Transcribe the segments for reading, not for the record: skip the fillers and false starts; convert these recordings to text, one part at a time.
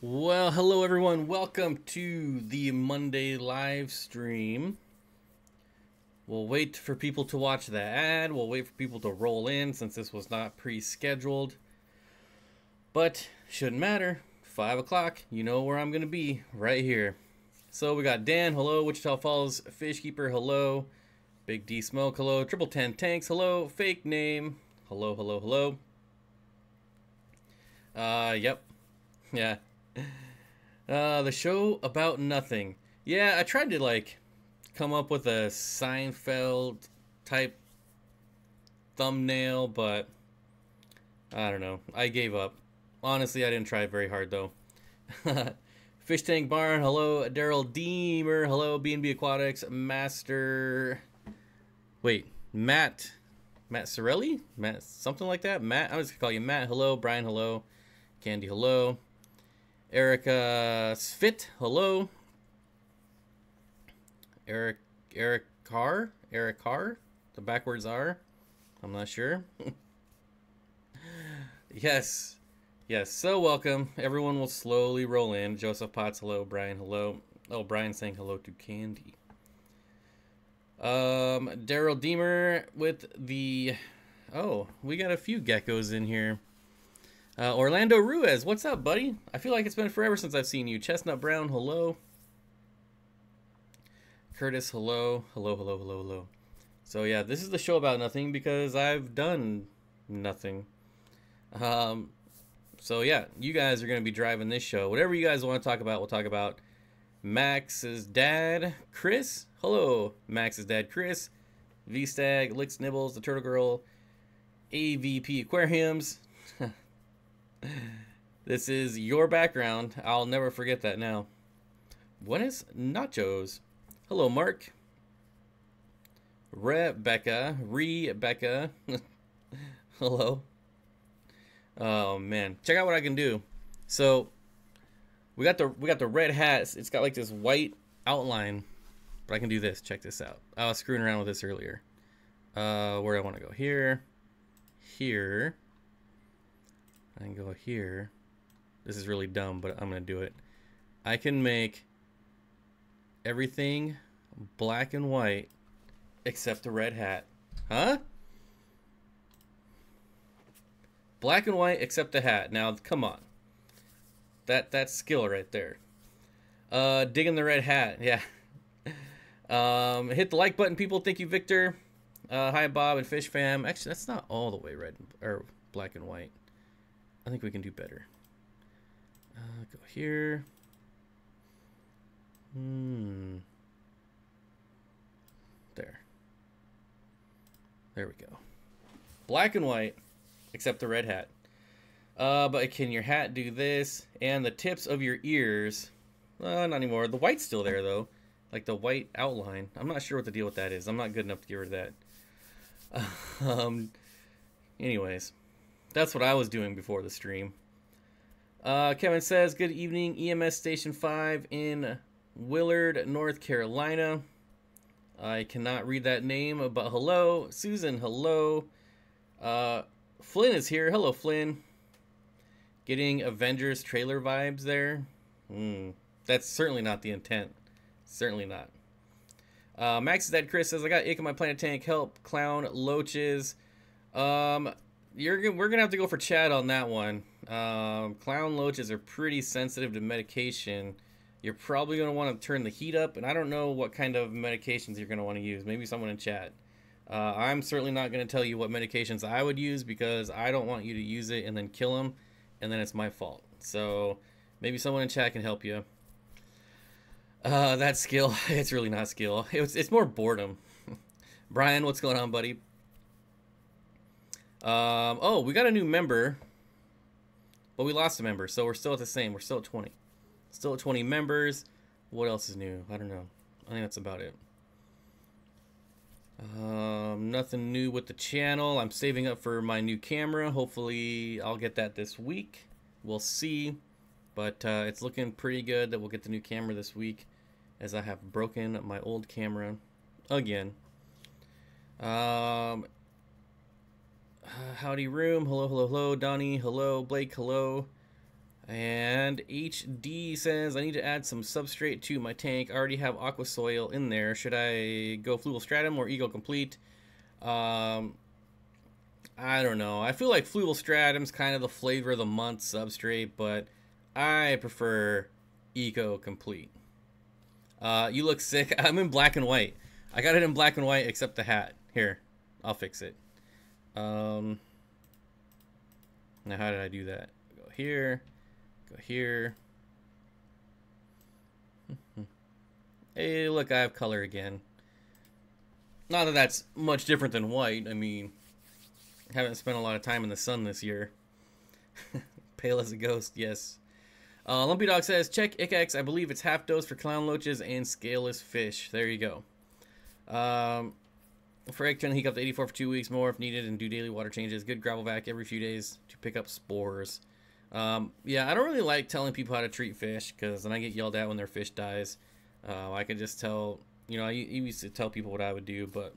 Well, hello everyone. Welcome to the Monday live stream. We'll wait for people to watch the ad. We'll wait for people to roll in since this was not pre-scheduled. But shouldn't matter. 5 o'clock, you know where I'm going to be, right here. So we got Dan, hello. Wichita Falls Fishkeeper, hello. Big D Smoke, hello. Triple 10 Tanks, hello. Fake name, hello, hello, hello. Yep. Yeah. The show about nothing. Yeah, I tried to come up with a Seinfeld type thumbnail, but I don't know. I gave up. Honestly, I didn't try very hard though. Fish Tank Barn, hello. Daryl Deemer, hello. B&B Aquatics, Master. Wait, Matt Sorelli? Matt, something like that? Matt, I'm just gonna call you Matt, hello. Brian, hello. Candy, hello. Erica Svit, hello. Eric Carr, the backwards R. I'm not sure. yes. So welcome. Everyone will slowly roll in. Joseph Potts, hello. Brian, hello. Oh, Brian saying hello to Candy. Daryl Deemer with the. Oh, we got a few geckos in here. Orlando Ruiz, what's up, buddy? I feel like it's been forever since I've seen you. Chestnut Brown, hello. Curtis, hello. Hello. So yeah, this is the show about nothing because I've done nothing. So yeah, you guys are going to be driving this show. Whatever you guys want to talk about, we'll talk about. Max's dad, Chris. Hello, Max's dad, Chris. V-Stag, Licks Nibbles, the Turtle Girl, AVP Aquariums. This is your background. I'll never forget that now. What is nachos? Hello, Mark. Rebecca. Hello. Oh man, check out what I can do. So we got the red hats. It's got like this white outline, but I can do this. Check this out. I was screwing around with this earlier. Where do I want to go? Here. I can go here. This is really dumb, but I'm gonna do it. I can make everything black and white except the red hat. Huh? Black and white except the hat. Now, come on. That's skill right there. Digging the red hat. Yeah. Hit the like button, people. Thank you, Victor. Hi, Bob and Fish Fam. Actually, that's not all the way red or black and white. I think we can do better. Go here. There. There we go. Black and white, except the red hat. But can your hat do this? And the tips of your ears. Not anymore. The white's still there, though. Like the white outline. I'm not sure what the deal with that is. I'm not good enough to get rid of that. Anyways. That's what I was doing before the stream. Kevin says, good evening, EMS Station 5 in Willard, North Carolina. I cannot read that name, but hello. Susan, hello. Flynn is here. Hello, Flynn. Getting Avengers trailer vibes there. That's certainly not the intent. Certainly not. Max's dad, Chris, says, I got ick in my planet tank. Help, clown, loaches. We're gonna have to go for Chad on that one. Clown loaches are pretty sensitive to medication. You're probably gonna want to turn the heat up, and I don't know what kind of medications you're gonna want to use. Maybe someone in chat. I'm certainly not gonna tell you what medications I would use because I don't want you to use it and then kill them, and then it's my fault. So maybe someone in chat can help you. That skill, it's really not skill. It's more boredom. Brian, what's going on, buddy? Oh, we got a new member. Well, we lost a member, so we're still at the same. We're still at 20. Still at 20 members. What else is new? I don't know. I think that's about it. Nothing new with the channel. I'm saving up for my new camera. Hopefully, I'll get that this week. We'll see. But it's looking pretty good that we'll get the new camera this week, as I have broken my old camera again. Howdy room. Hello. Donnie. Hello. Blake. Hello. And HD says, I need to add some substrate to my tank. I already have aqua soil in there. Should I go Fluval Stratum or Eco Complete? I don't know. I feel like Fluval Stratum's kind of the flavor of the month substrate, but I prefer Eco Complete. You look sick. I'm in black and white. I got it in black and white except the hat. Here, I'll fix it. Now how did I do that? Go here. Go here. Hey, look, I have color again. Not that that's much different than white. I mean, I haven't spent a lot of time in the sun this year. Pale as a ghost, yes. Lumpy Dog says, check ICX. I believe it's half dose for clown loaches and scaleless fish. There you go. For egg, turn the heat up to 84 for 2 weeks more if needed and do daily water changes. Good gravel vac every few days to pick up spores. Yeah, I don't really like telling people how to treat fish because then I get yelled at when their fish dies. I could just tell, you know, I used to tell people what I would do, but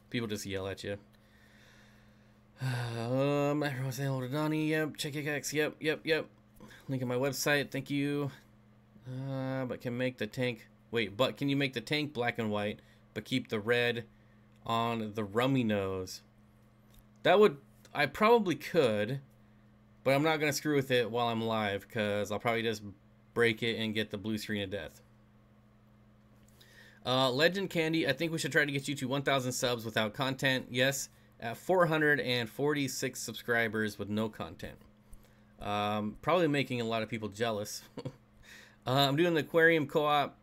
people just yell at you. Everyone's saying hello to Donnie. Yep, check ICX. Yep. Link in my website. Thank you. But can make the tank. Wait, but can you make the tank black and white, but keep the red on the rummy nose? That would. I probably could, but I'm not gonna screw with it while I'm live because I'll probably just break it and get the blue screen of death. Legend Candy. I think we should try to get you to 1,000 subs without content. Yes, at 446 subscribers with no content. Probably making a lot of people jealous. I'm doing the aquarium co-op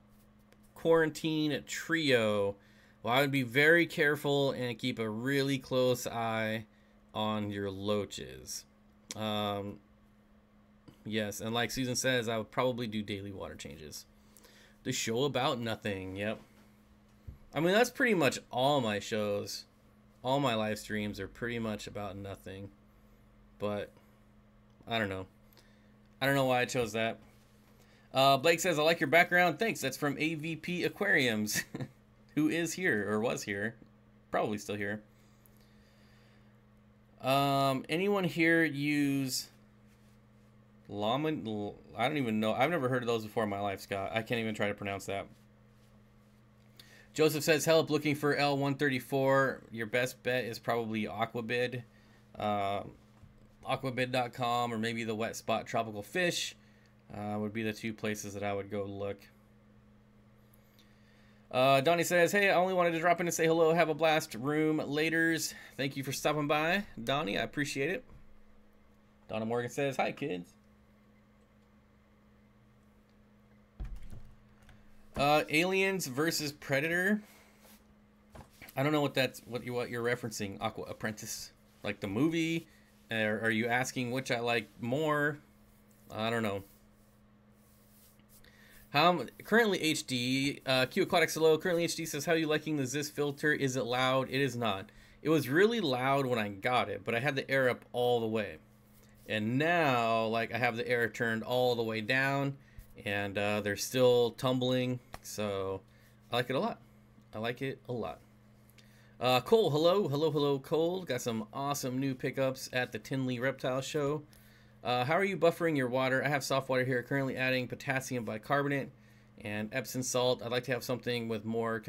quarantine trio. Well, I would be very careful and keep a really close eye on your loaches. Yes, and like Susan says, I would probably do daily water changes. The show about nothing. Yep. I mean, that's pretty much all my shows. All my live streams are pretty much about nothing. But I don't know. I don't know why I chose that. Blake says, I like your background. Thanks. That's from AVP Aquariums, who is here or was here. Probably still here. Anyone here use llama? I don't even know. I've never heard of those before in my life, Scott. I can't even try to pronounce that. Joseph says, help looking for L134. Your best bet is probably Aquabid. Aquabid.com or maybe the Wet Spot Tropical Fish would be the two places that I would go look. Donnie says, hey, I only wanted to drop in and say hello. Have a blast room laters. Thank you for stopping by, Donnie. I appreciate it. Donna Morgan says, hi, kids. Aliens versus Predator. I don't know what you're referencing. Aqua Apprentice, like the movie. Or are you asking which I like more? I don't know. Currently HD. Q Aquatics hello. Currently HD says, how are you liking the Zis filter? Is it loud? It is not. It was really loud when I got it, but I had the air up all the way. And now, like, I have the air turned all the way down, and they're still tumbling. So I like it a lot. I like it a lot. Cole, hello, Cole. Got some awesome new pickups at the Tinley Reptile Show. How are you buffering your water? I have soft water here. Currently adding potassium bicarbonate and Epsom salt. I'd like to have something with more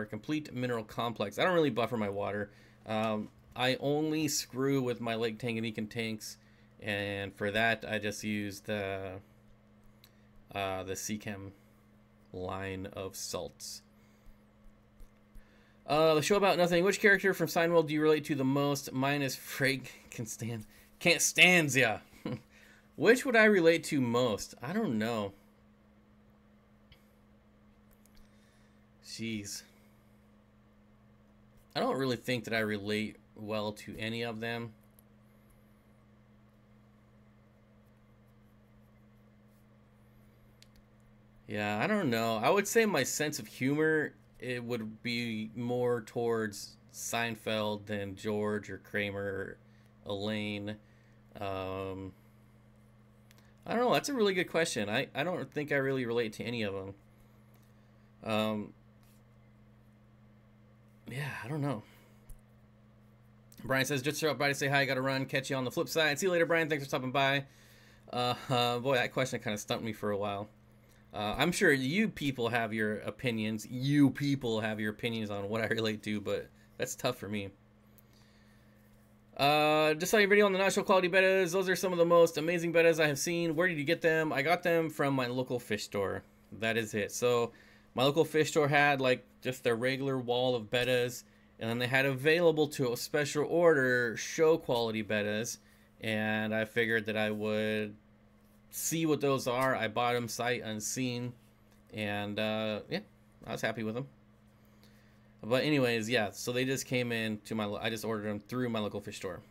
complete mineral complex. I don't really buffer my water. I only screw with my Lake Tanganyika tanks, and for that I just use the Seachem line of salts. The show about nothing. Which character from Seinfeld do you relate to the most? Mine is Can't stand ya. Which would I relate to most? I don't know. Jeez. I don't really think that I relate well to any of them. Yeah, I don't know. I would say my sense of humor, it would be more towards Seinfeld than George or Kramer or Elaine. I don't know. That's a really good question. I don't think I really relate to any of them. Yeah, I don't know. Brian says, just stop by to say hi. I got to run. Catch you on the flip side. See you later, Brian. Thanks for stopping by. Boy, that question kind of stumped me for a while. I'm sure you people have your opinions. You people have your opinions on what I relate to, but that's tough for me. Just saw your video on the natural quality bettas. Those are some of the most amazing bettas I have seen. Where did you get them? I got them from my local fish store. That is it. So my local fish store had like just their regular wall of bettas, and then they had available to a special order show quality bettas, and I figured that I would see what those are. I bought them sight unseen, and yeah, I was happy with them. But anyways, yeah, so they just came in to my, I just ordered them through my local fish store.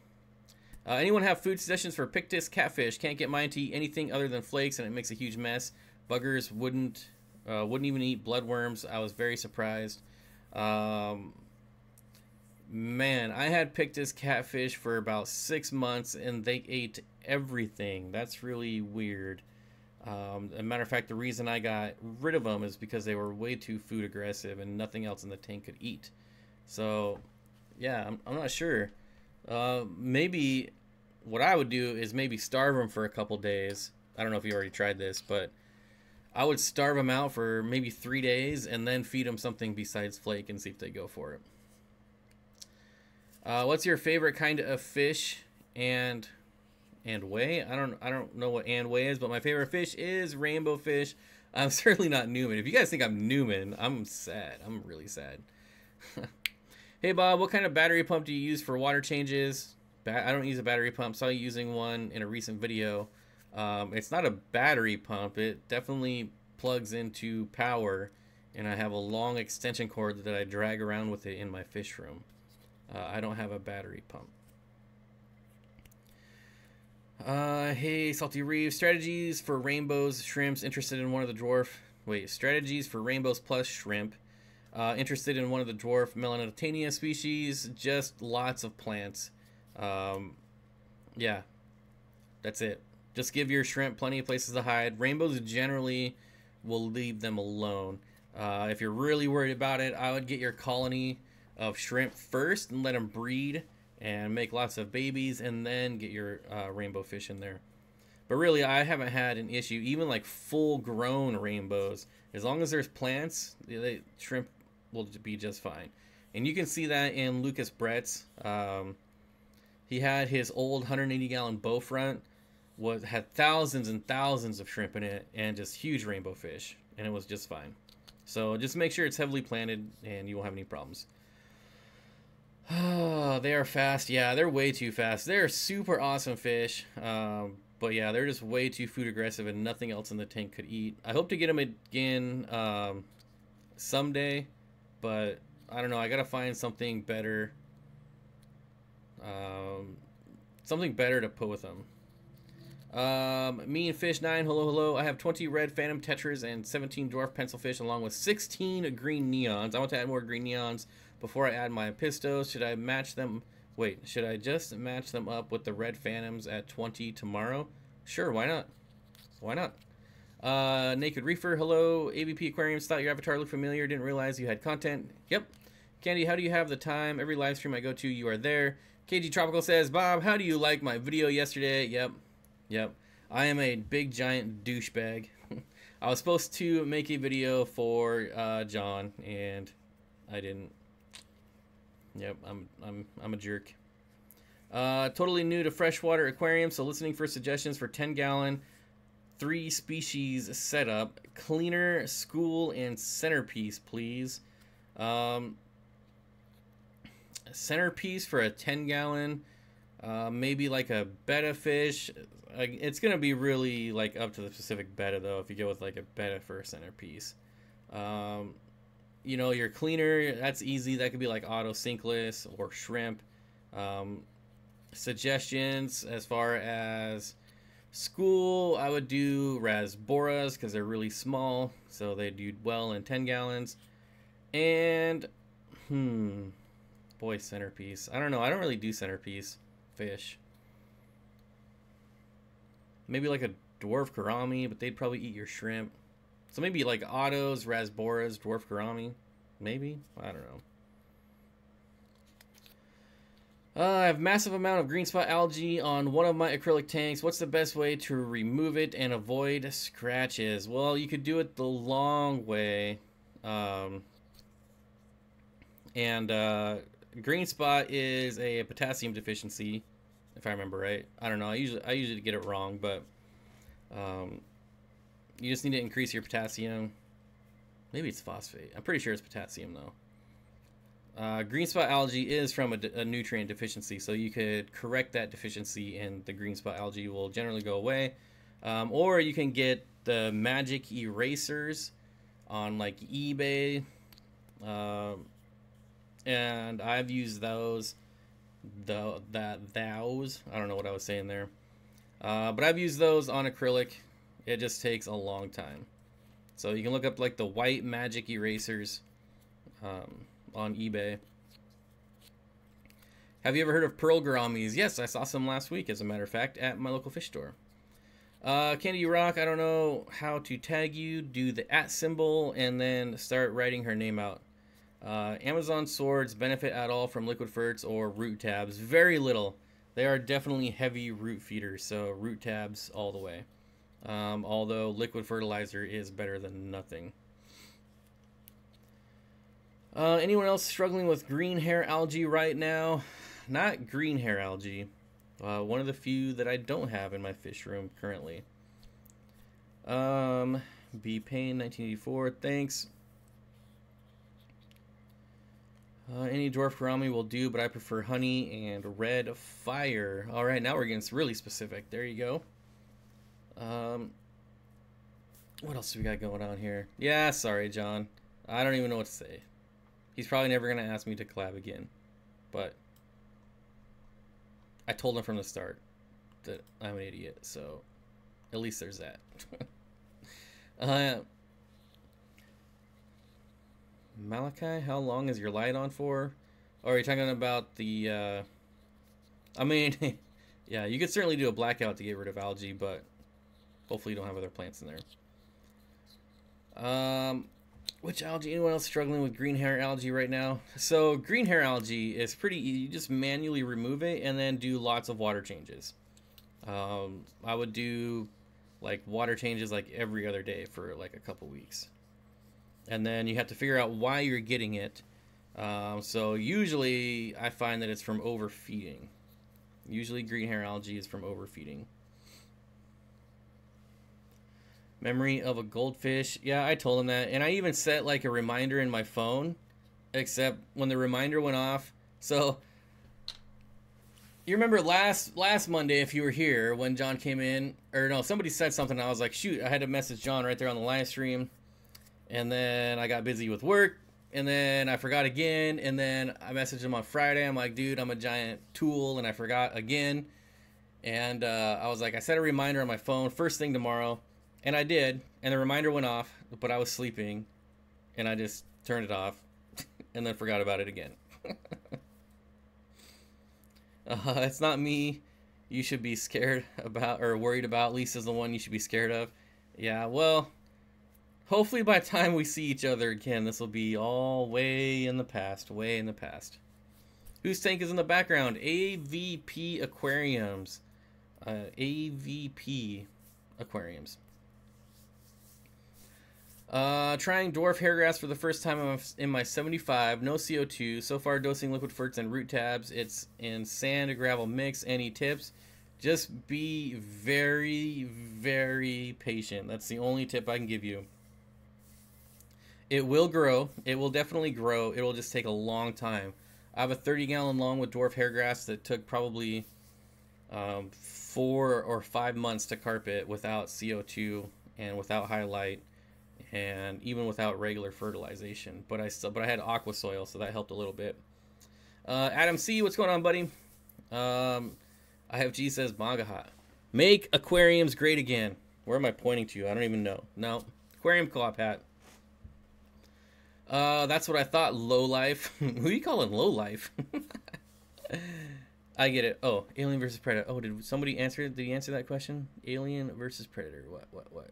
Anyone have food suggestions for Pictus catfish? Can't get mine to eat anything other than flakes, and it makes a huge mess. Buggers wouldn't even eat bloodworms. I was very surprised. Man, I had Pictus catfish for about 6 months, and they ate everything. That's really weird. As a matter of fact, the reason I got rid of them is because they were way too food aggressive and nothing else in the tank could eat. So, yeah, I'm not sure. Maybe what I would do is maybe starve them for a couple days. I don't know if you already tried this, but I would starve them out for maybe 3 days and then feed them something besides flake and see if they go for it. What's your favorite kind of fish and way? I don't know what and way is, but my favorite fish is rainbow fish. I'm certainly not Newman. If you guys think I'm Newman, I'm sad. I'm really sad. Hey Bob, what kind of battery pump do you use for water changes? I don't use a battery pump. Saw you using one in a recent video. It's not a battery pump. It definitely plugs into power, and I have a long extension cord that I drag around with it in my fish room. I don't have a battery pump. Hey, Salty Reef. Strategies for rainbows, shrimps. Interested in one of the dwarf... Wait, strategies for rainbows plus shrimp. Interested in one of the dwarf Melanotania species. Just lots of plants. Yeah, that's it. Just give your shrimp plenty of places to hide. Rainbows generally will leave them alone. If you're really worried about it, I would get your colony of shrimp first and let them breed and make lots of babies, and then get your rainbow fish in there. But really, I haven't had an issue. Even like full-grown rainbows, as long as there's plants, shrimp will be just fine. And you can see that in Lucas Brett's. He had his old 180-gallon bow front, had thousands and thousands of shrimp in it, and just huge rainbow fish, and it was just fine. So just make sure it's heavily planted, and you won't have any problems. They are fast. Yeah, they're way too fast. They're super awesome fish. But yeah, they're just way too food aggressive and nothing else in the tank could eat. I hope to get them again someday, but I don't know. I gotta find something better. Something better to put with them. Me and Fish 9, hello. I have 20 red phantom tetras and 17 dwarf pencilfish along with 16 green neons. I want to add more green neons before I add my pistos. Should I match them? Wait, should I just match them up with the red phantoms at 20 tomorrow? Sure, why not? Why not? Naked Reefer, hello. ABP Aquariums, thought your avatar looked familiar. Didn't realize you had content. Yep. Candy, how do you have the time? Every live stream I go to, you are there. KG Tropical says, Bob, how do you like my video yesterday? Yep. I am a big giant douchebag. I was supposed to make a video for John, and I didn't. Yep, I'm a jerk. Totally new to freshwater aquarium, so listening for suggestions for 10-gallon, 3 species setup, cleaner, school, and centerpiece, please. Centerpiece for a 10-gallon, maybe like a betta fish. It's gonna be really like up to the specific betta though. If you go with like a betta for a centerpiece, you know, your cleaner, that's easy. That could be like auto sinkless or shrimp. Suggestions as far as school, I would do rasboras because they're really small, so they do well in 10 gallons. And boy, centerpiece. I don't know. I don't really do centerpiece fish. Maybe like a dwarf gourami, but they'd probably eat your shrimp. So maybe like autos, rasboras, dwarf gourami. Maybe? I don't I have massive amount of green spot algae on one of my acrylic tanks. What's the best way to remove it and avoid scratches? Well, you could do it the long way. Green spot is a potassium deficiency, if I remember right. I don't know. I usually get it wrong, but you just need to increase your potassium. Maybe it's phosphate. I'm pretty sure it's potassium though. Green spot algae is from a nutrient deficiency, so you could correct that deficiency and the green spot algae will generally go away. Or you can get the magic erasers on like eBay, and I've used those. I don't know what I was saying there, but I've used those on acrylic. It just takes a long time. So you can look up like the white magic erasers on eBay. Have you ever heard of pearl gouramis? Yes, I saw some last week, as a matter of fact, at my local fish store. Candy Rock, I don't know how to tag you. Do the @ symbol and then start writing her name out. Amazon swords benefit at all from liquid ferts or root tabs? Very little. They are definitely heavy root feeders, so root tabs all the way. Although liquid fertilizer is better than nothing. Anyone else struggling with green hair algae right now? Not green hair algae. One of the few that I don't have in my fish room currently. B Payne 1984, thanks. Any dwarf gourami will do, but I prefer honey and red fire. All right, now we're getting really specific. There you go. What else do we got going on here? Yeah, sorry, John. I don't even know what to say. He's probably never going to ask me to collab again. But I told him from the start that I'm an idiot, so at least there's that. Malachi, how long is your light on for? Or are you talking about the, I mean, yeah, you could certainly do a blackout to get rid of algae, but hopefully you don't have other plants in there. Which algae? Anyone else struggling with green hair algae right now? So green hair algae is pretty easy. You just manually remove it and then do lots of water changes. I would do like water changes like every other day for like a couple weeks. And then you have to figure out why you're getting it. So usually I find that it's from overfeeding. Usually green hair algae is from overfeeding. Memory of a goldfish. Yeah, I told him that. And I even set like a reminder in my phone. Except when the reminder went off. So you remember last Monday, if you were here, when John came in. Or no, somebody said something. And I was like, shoot, I had to message John right there on the live stream. And then I got busy with work. And then I forgot again. And then I messaged him on Friday. I'm like, dude, I'm a giant tool. And I forgot again. And I was like, I set a reminder on my phone first thing tomorrow. And I did, and the reminder went off, but I was sleeping, and I just turned it off, and then forgot about it again. It's not me you should be scared about, or worried about. Lisa's the one you should be scared of. Yeah, well, hopefully by the time we see each other again, this will be all way in the past, way in the past. Whose tank is in the background? AVP Aquariums. AVP Aquariums. Trying dwarf hairgrass for the first time in my 75. No CO2. So far dosing liquid ferts and root tabs. It's in sand or gravel mix. Any tips? Just be very, very patient. That's the only tip I can give you. It will grow. It will definitely grow. It will just take a long time. I have a 30-gallon lawn with dwarf hairgrass that took probably 4 or 5 months to carpet without CO2 and without highlight. And even without regular fertilization, but I had aqua soil, so that helped a little bit. Adam C, what's going on, buddy? IFG says Magaha. Make aquariums great again. Where am I pointing to? I don't even know. No, aquarium co-op hat. That's what I thought. Low life. Who are you calling low life? I get it. Oh, Alien versus Predator. Oh, did somebody answer? Did he answer that question? Alien versus Predator. What?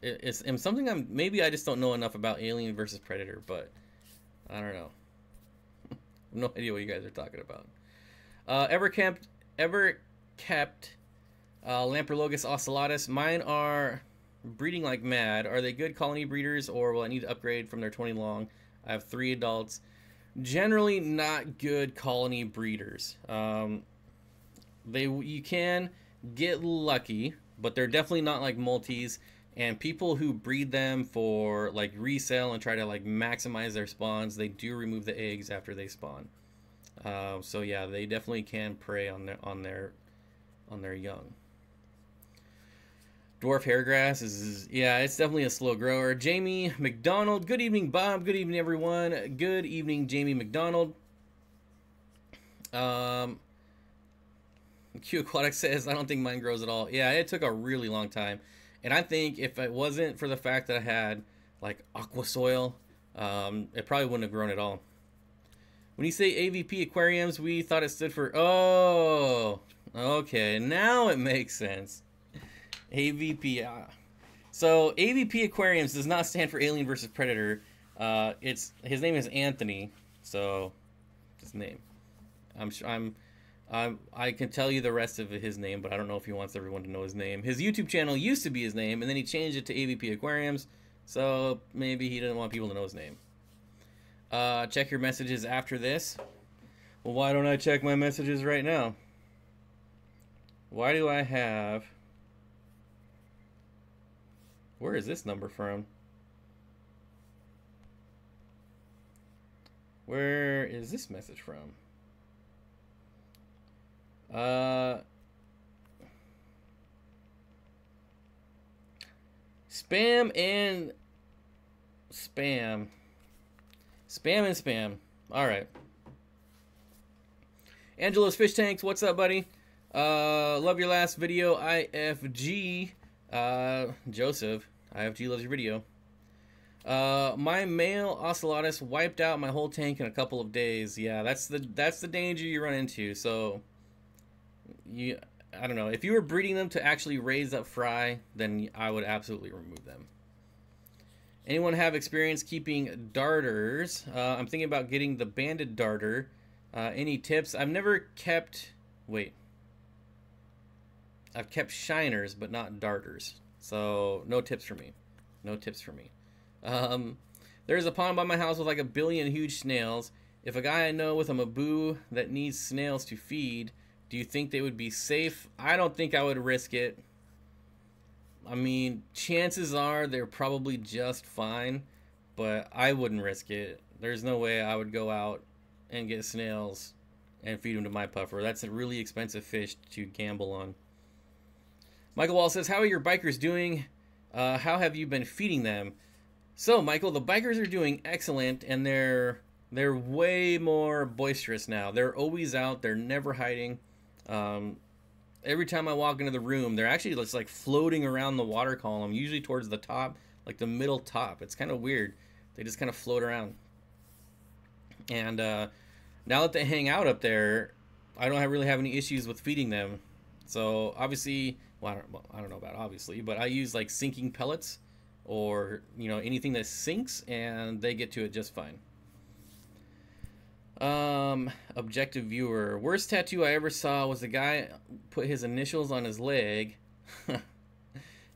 It's something maybe I just don't know enough about Alien versus Predator, but I don't know. no idea what you guys are talking about. Ever kept Lamprologus ocellatus. Mine are breeding like mad. Are they good colony breeders, or will I need to upgrade from their 20 long? I have 3 adults. Generally not good colony breeders. You can get lucky, but they're definitely not like multis. And people who breed them for like resale and try to like maximize their spawns, they do remove the eggs after they spawn. So yeah, they definitely can prey on their young. Dwarf hairgrass is, yeah, it's definitely a slow grower. Jamie McDonald, good evening, Bob. Good evening, everyone. Good evening, Jamie McDonald. Q Aquatics says, I don't think mine grows at all. Yeah, it took a really long time. And I think if it wasn't for the fact that I had, like, aqua soil, it probably wouldn't have grown at all. When you say AVP aquariums, we thought it stood for, oh, okay, now it makes sense. AVP. So AVP aquariums does not stand for Alien versus Predator. His name is Anthony. So his name. I can tell you the rest of his name, but I don't know if he wants everyone to know his name. His YouTube channel used to be his name, and then he changed it to AVP Aquariums. So maybe he didn't want people to know his name. Check your messages after this. Well, why don't I check my messages right now? Why do I have... Where is this number from? Where is this message from? Spam and spam. Spam and spam. Alright. Angelo's Fish Tanks, what's up, buddy? Love your last video, IFG. Joseph, IFG loves your video. My male ocellatus wiped out my whole tank in a couple of days. Yeah, that's the danger you run into. So, I don't know. If you were breeding them to actually raise up fry, then I would absolutely remove them. Anyone have experience keeping darters? I'm thinking about getting the banded darter. Any tips? I've never kept... Wait. I've kept shiners, but not darters. So, no tips for me. No tips for me. There's a pond by my house with like 1 billion huge snails. If a guy I know with a Maboo that needs snails to feed, do you think they would be safe? I don't think I would risk it. I mean, chances are they're probably just fine, but I wouldn't risk it. There's no way I would go out and get snails and feed them to my puffer. That's a really expensive fish to gamble on. Michael Wall says, how are your bikers doing? How have you been feeding them? So, Michael, the bikers are doing excellent, and they're way more boisterous now. They're always out. They're never hiding. Every time I walk into the room, they're actually just like floating around the water column, usually towards the top, like the middle top. It's kind of weird. They just kind of float around. And now that they hang out up there, I don't really have any issues with feeding them. So, obviously... Well, I don't know about obviously, but I use like sinking pellets or, you know, anything that sinks, and they get to it just fine. Objective viewer. Worst tattoo I ever saw was the guy put his initials on his leg.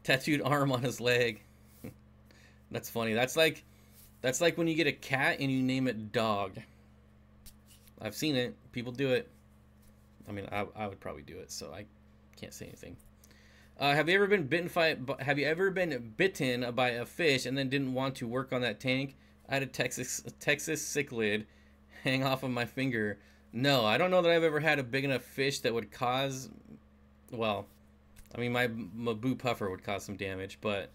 Tattooed arm on his leg. That's funny. That's like when you get a cat and you name it Dog. I've seen it. People do it. I mean, I would probably do it, so I can't say anything. Have you ever been bitten by a fish and then didn't want to work on that tank? I had a Texas cichlid hang off of my finger. No, I don't know that I've ever had a big enough fish that would cause... Well, I mean, my Maboo puffer would cause some damage, but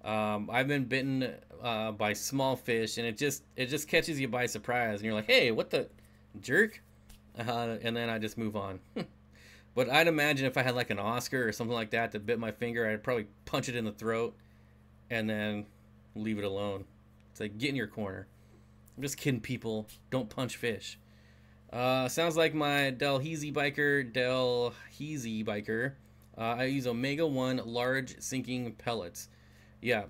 I've been bitten by small fish, and it just catches you by surprise, and you're like, hey, what the jerk? And then I just move on. But I'd imagine if I had like an Oscar or something like that that bit my finger, I'd probably punch it in the throat and then leave it alone. It's like, get in your corner. I'm just kidding, people. Don't punch fish. Sounds like my Delhaize biker. I use Omega 1 large sinking pellets. Yeah.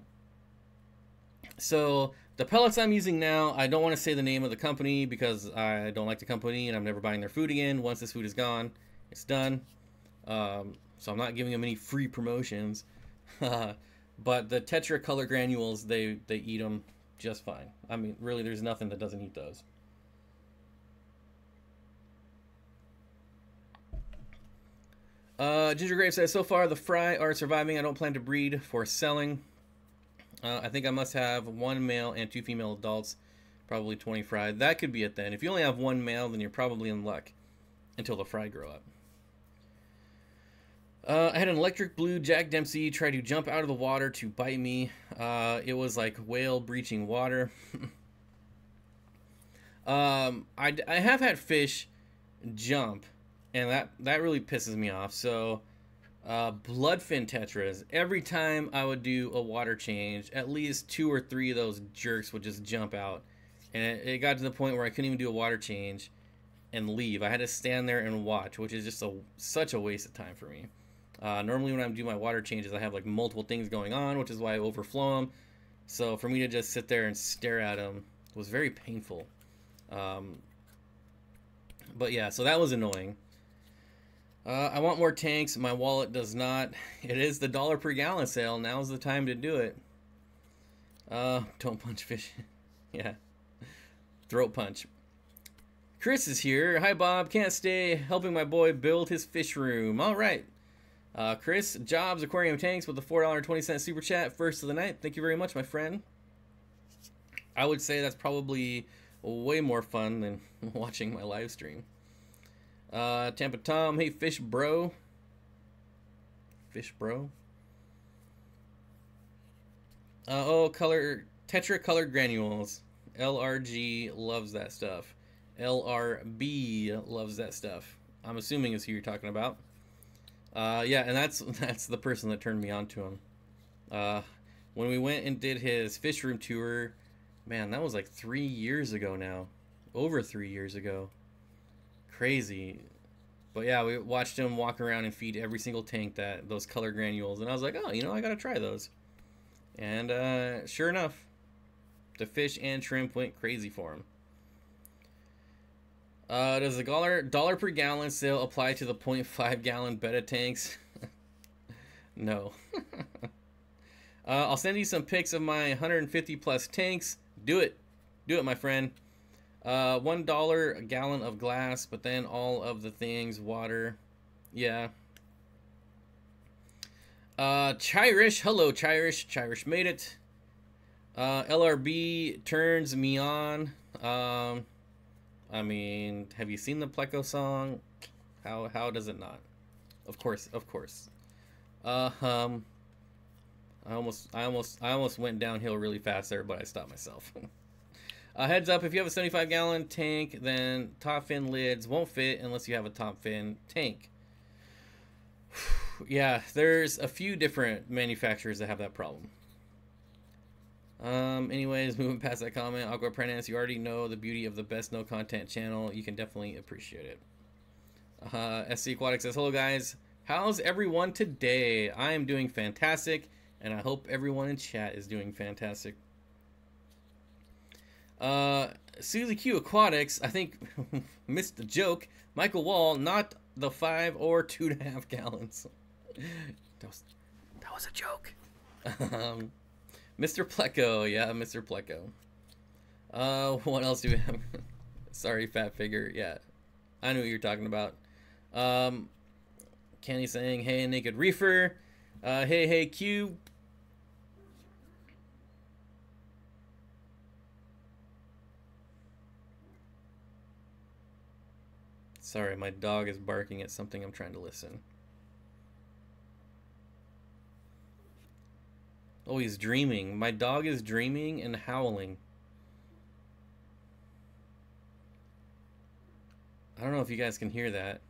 So the pellets I'm using now, I don't want to say the name of the company because I don't like the company and I'm never buying their food again. Once this food is gone, it's done. So I'm not giving them any free promotions. But the Tetra Color granules, they eat them just fine. I mean, really, there's nothing that doesn't eat those. Ginger Grape says, so far the fry are surviving. I don't plan to breed for selling. I think I must have 1 male and 2 female adults, probably 20 fry. That could be it then. If you only have 1 male, then you're probably in luck until the fry grow up. I had an electric blue Jack Dempsey try to jump out of the water to bite me. It was like whale breaching water. I have had fish jump, and that really pisses me off. So bloodfin tetras, every time I would do a water change, at least 2 or 3 of those jerks would just jump out, and it got to the point where I couldn't even do a water change and leave. I had to stand there and watch, which is just such a waste of time for me. Normally when I do my water changes, I have like multiple things going on, which is why I overflow them. So for me to just sit there and stare at them was very painful. But yeah, so that was annoying. I want more tanks. My wallet does not. It is the $1 per gallon sale. Now's the time to do it. Don't punch fish. Yeah. Throat punch. Chris is here. Hi, Bob. Can't stay helping my boy build his fish room. All right. Chris, Jobs Aquarium Tanks with the $4.20 super chat. First of the night. Thank you very much, my friend. I would say that's probably way more fun than watching my live stream. Tampa Tom, hey fish bro. Fish bro. Tetra colored granules. LRG loves that stuff. LRB loves that stuff. I'm assuming is who you're talking about. Yeah, and that's the person that turned me on to him. When we went and did his fish room tour, man, that was like 3 years ago now. Over 3 years ago. Crazy. But yeah, we watched him walk around and feed every single tank those color granules, and I was like, oh, I gotta try those. And sure enough, the fish and shrimp went crazy for him. Does the dollar per gallon sale apply to the 0.5 gallon betta tanks? No. I'll send you some pics of my 150 plus tanks. Do it, my friend. $1 a gallon of glass, but then all of the things, water. Yeah. Chirish, hello Chirish. Chirish made it. LRB turns me on. I mean, have you seen the Pleco song? How does it not? Of course. I almost went downhill really fast there, but I stopped myself. Heads up, if you have a 75 gallon tank, then top fin lids won't fit unless you have a top fin tank. Yeah, there's a few different manufacturers that have that problem. Anyways, moving past that comment, Aqua Prentice, you already know the beauty of the best no content channel. You can definitely appreciate it. SC Aquatics says, hello guys, how's everyone today? I am doing fantastic, and I hope everyone in chat is doing fantastic. Susie Q Aquatics, I think missed the joke. Michael Wall, not the 5 or 2.5 gallons. That was a joke. Mr. Pleco, yeah, Mr. Pleco. What else do we have? Sorry, fat figure. Yeah, I knew what you're talking about. Kenny saying, hey, Naked Reefer. Hey, Q. Sorry, my dog is barking at something. I'm trying to listen. Oh, he's dreaming. My dog is dreaming and howling. I don't know if you guys can hear that.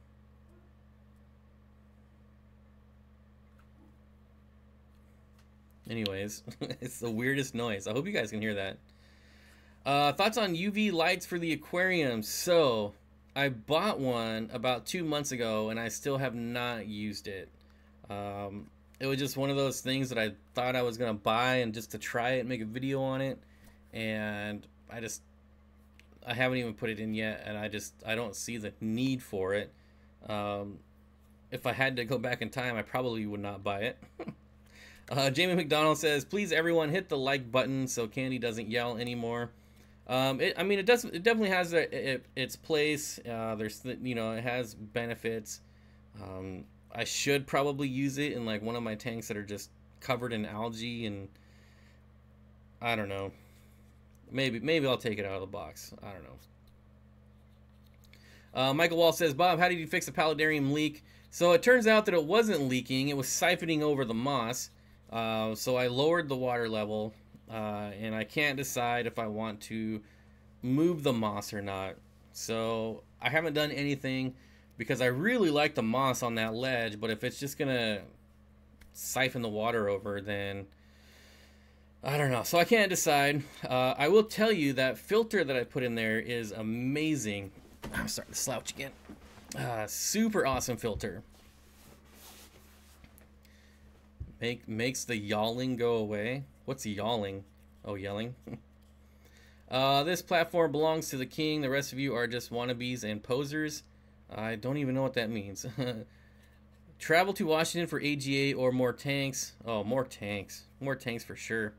Anyways, it's the weirdest noise. I hope you guys can hear that. Thoughts on UV lights for the aquarium. So, I bought one about 2 months ago, and I still have not used it. it was just one of those things that I thought I was gonna buy and just to try it and make a video on it, and I haven't even put it in yet, and I don't see the need for it. If I had to go back in time, I probably would not buy it. Jamie McDonald says, please everyone hit the like button so Candy doesn't yell anymore. I mean, it definitely has its place. It has benefits. I should probably use it in like one of my tanks that are just covered in algae, and I don't know. Maybe I'll take it out of the box. I don't know. Michael Wall says, Bob, how did you fix the paludarium leak? So it turns out that it wasn't leaking. It was siphoning over the moss. So I lowered the water level, and I can't decide if I want to move the moss or not. So I haven't done anything because I really like the moss on that ledge, but if it's just gonna siphon the water over, then I don't know. So I can't decide. I will tell you that filter that I put in there is amazing. I'm starting to slouch again. Super awesome filter. Makes the yawling go away. What's yawling? Oh, yelling. This platform belongs to the king. The rest of you are just wannabes and posers. I don't even know what that means. Travel to Washington for AGA or more tanks. Oh, more tanks. More tanks for sure.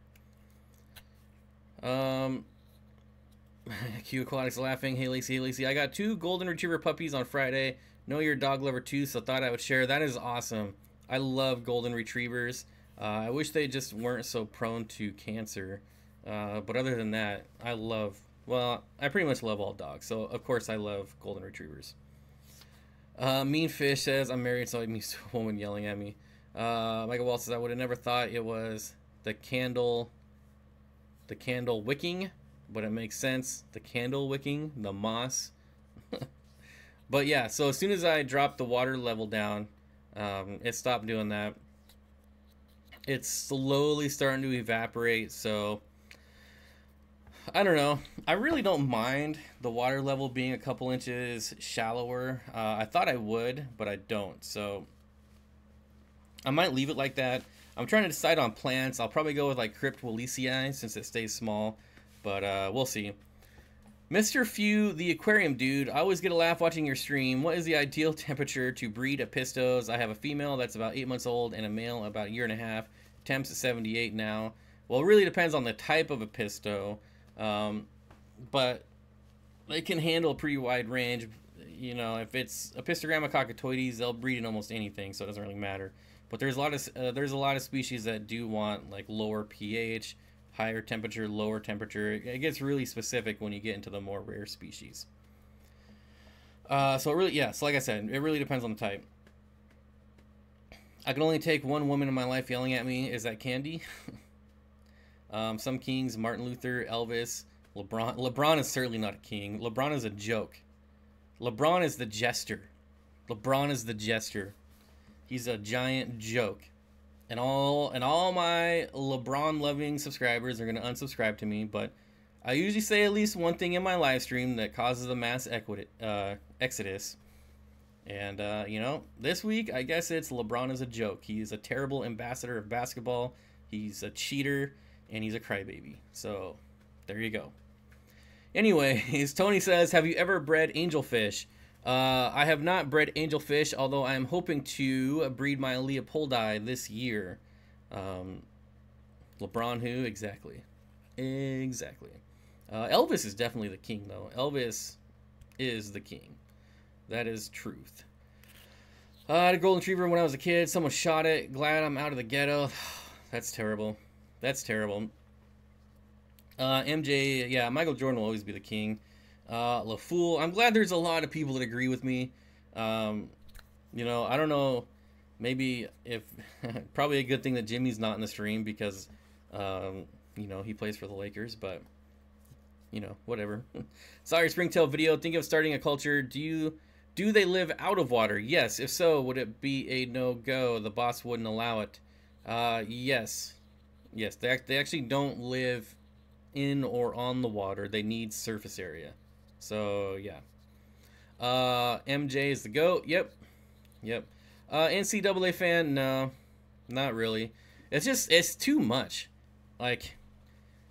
Q Aquatics laughing. Hey Lacey, I got 2 golden retriever puppies on Friday. Know you're a dog lover too, so thought I would share. That is awesome. I love golden retrievers. I wish they just weren't so prone to cancer. But other than that, I pretty much love all dogs. So of course I love golden retrievers. Mean Fish says, I'm married, so I'm used to a woman yelling at me. Michael Wall says, I would have never thought it was the candle wicking, but it makes sense. The candle wicking, the moss. But yeah, so as soon as I dropped the water level down, it stopped doing that. It's slowly starting to evaporate, so I don't know. I really don't mind the water level being a couple inches shallower. I thought I would, but I don't. So I might leave it like that. I'm trying to decide on plants. I'll probably go with like Crypt Willisii since it stays small, but we'll see. Mr. Few, the aquarium dude, I always get a laugh watching your stream. What is the ideal temperature to breed Apistos? I have a female that's about 8 months old and a male about 1.5 years. Temps at 78 now. Well, it really depends on the type of Apisto. But they can handle a pretty wide range. You know, if it's Apistogramma cockatoides, they'll breed in almost anything, so it doesn't really matter. But there's a lot of species that do want like lower pH, higher temperature, lower temperature. It gets really specific when you get into the more rare species. So it really, yeah. So like I said, it really depends on the type. I can only take one woman in my life yelling at me. Is that Candy? Some kings: Martin Luther, Elvis, LeBron. LeBron is certainly not a king. LeBron is a joke. LeBron is the jester. LeBron is the jester. He's a giant joke. And all my LeBron loving subscribers are gonna unsubscribe to me, but I usually say at least one thing in my live stream that causes a mass exodus. And you know, this week I guess it's LeBron is a joke. He's a terrible ambassador of basketball. He's a cheater and he's a crybaby. So there you go. Anyways, Tony says, have you ever bred angelfish? I have not bred angelfish, although I am hoping to breed my Leopoldi this year. LeBron who? Exactly. Exactly. Elvis is definitely the king, though. Elvis is the king. That is truth. I had a golden retriever when I was a kid. Someone shot it. Glad I'm out of the ghetto. That's terrible. That's terrible. MJ, yeah, Michael Jordan will always be the king. LaFool, I'm glad there's a lot of people that agree with me. You know, I don't know, maybe if probably a good thing that Jimmy's not in the stream because you know, he plays for the Lakers, but you know, whatever. Saw your springtail video. Think of starting a culture. Do they live out of water? Yes. If so, would it be a no-go? The boss wouldn't allow it. Yes. Yes, they actually don't live in or on the water. They need surface area. So, yeah. MJ is the GOAT. Yep. Yep. NCAA fan? No. Not really. It's just, it's too much. Like,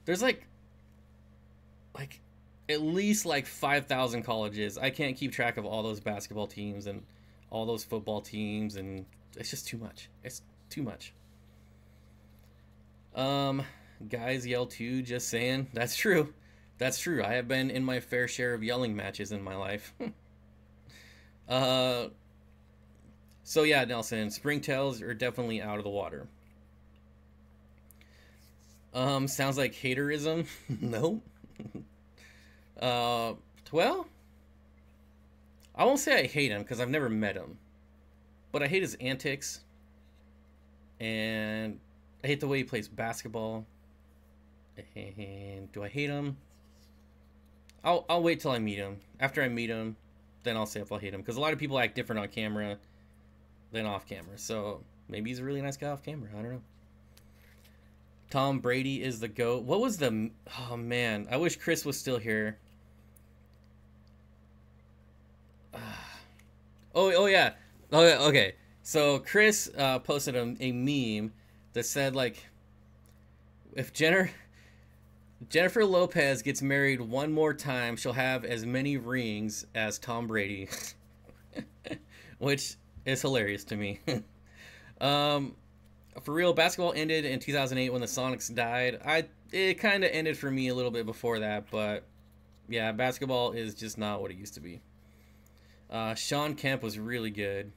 there's like at least like 5,000 colleges. I can't keep track of all those basketball teams and all those football teams, and it's just too much. It's too much. Guys yell too, just saying. That's true. That's true. I have been in my fair share of yelling matches in my life. So yeah, Nelson, springtails are definitely out of the water. Sounds like haterism. No. Well, I won't say I hate him because I've never met him, but I hate his antics, and I hate the way he plays basketball. And do I hate him? I'll wait till I meet him. After I meet him, then I'll say if I'll hate him, because a lot of people act different on camera than off camera. So maybe he's a really nice guy off camera. I don't know. Tom Brady is the GOAT. What was the... Oh, man. I wish Chris was still here. Oh, yeah. Okay. So Chris posted a meme that said, like, if Jennifer Lopez gets married one more time, she'll have as many rings as Tom Brady. Which is hilarious to me. For real, basketball ended in 2008 when the Sonics died. It kind of ended for me a little bit before that, but yeah, basketball is just not what it used to be. Sean Kemp was really good.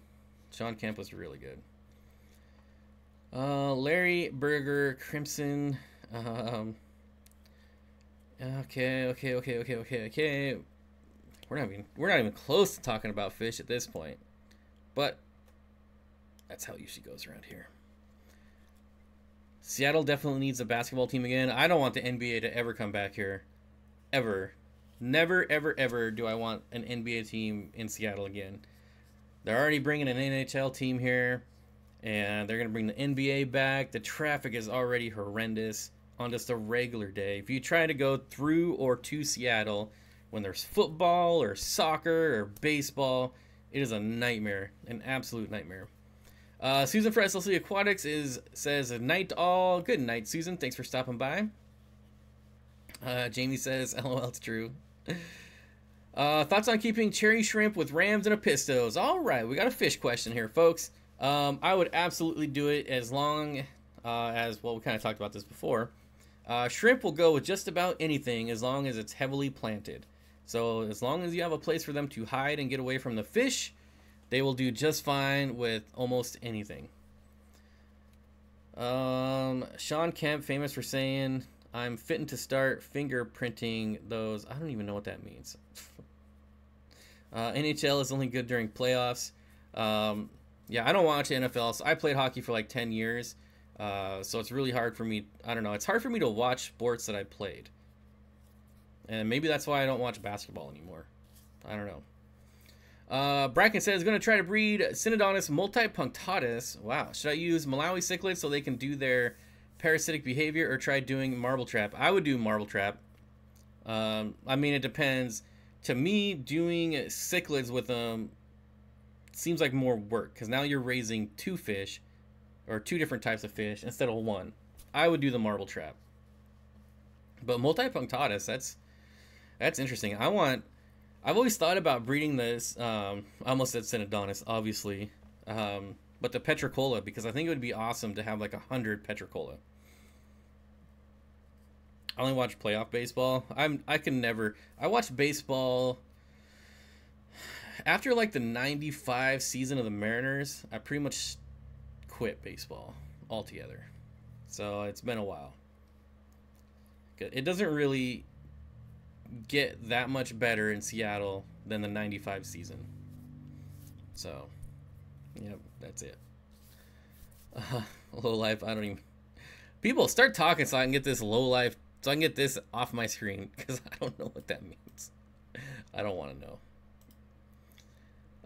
Larry Berger, Crimson. Okay. We're not even close to talking about fish at this point, but that's how it usually goes around here. Seattle definitely needs a basketball team again. I don't want the NBA to ever come back here. Ever. Never, ever, ever do I want an NBA team in Seattle again. They're already bringing an NHL team here, and they're going to bring the NBA back. The traffic is already horrendous on just a regular day. If you try to go through or to Seattle when there's football or soccer or baseball, it is a nightmare. An absolute nightmare. Susan for SLC Aquatics says, night all. Good night, Susan. Thanks for stopping by. Jamie says, LOL, it's true. Thoughts on keeping cherry shrimp with rams and a pistos? All right, we got a fish question here, folks. I would absolutely do it as long as, well, we kind of talked about this before. Shrimp will go with just about anything as long as it's heavily planted. So as long as you have a place for them to hide and get away from the fish, they will do just fine with almost anything. Sean Kemp, famous for saying, I'm fitting to start fingerprinting those. I don't even know what that means. NHL is only good during playoffs. Yeah, I don't watch NFL. So I played hockey for like 10 years. So it's really hard for me. I don't know. It's hard for me to watch sports that I played. And maybe that's why I don't watch basketball anymore. I don't know. Bracken says, going to try to breed Synodontis multipunctatus. Wow. Should I use Malawi cichlids so they can do their parasitic behavior, or try doing marble trap? I would do marble trap. I mean, it depends. To me, doing cichlids with them seems like more work, because now you're raising two fish, or two different types of fish instead of one. I would do the marble trap. But multipunctatus, that's interesting. I've always thought about breeding this. I almost said Synodontis, obviously. But the Petricola, because I think it would be awesome to have like 100 Petricola. I only watch playoff baseball. I watched baseball after like the 95 season of the Mariners. I pretty much quit baseball altogether. So it's been a while. It doesn't really get that much better in Seattle than the 95 season. So, yep, that's it. Low life, I don't even... People, start talking so I can get this low life, so I can get this off my screen, because I don't know what that means. I don't want to know.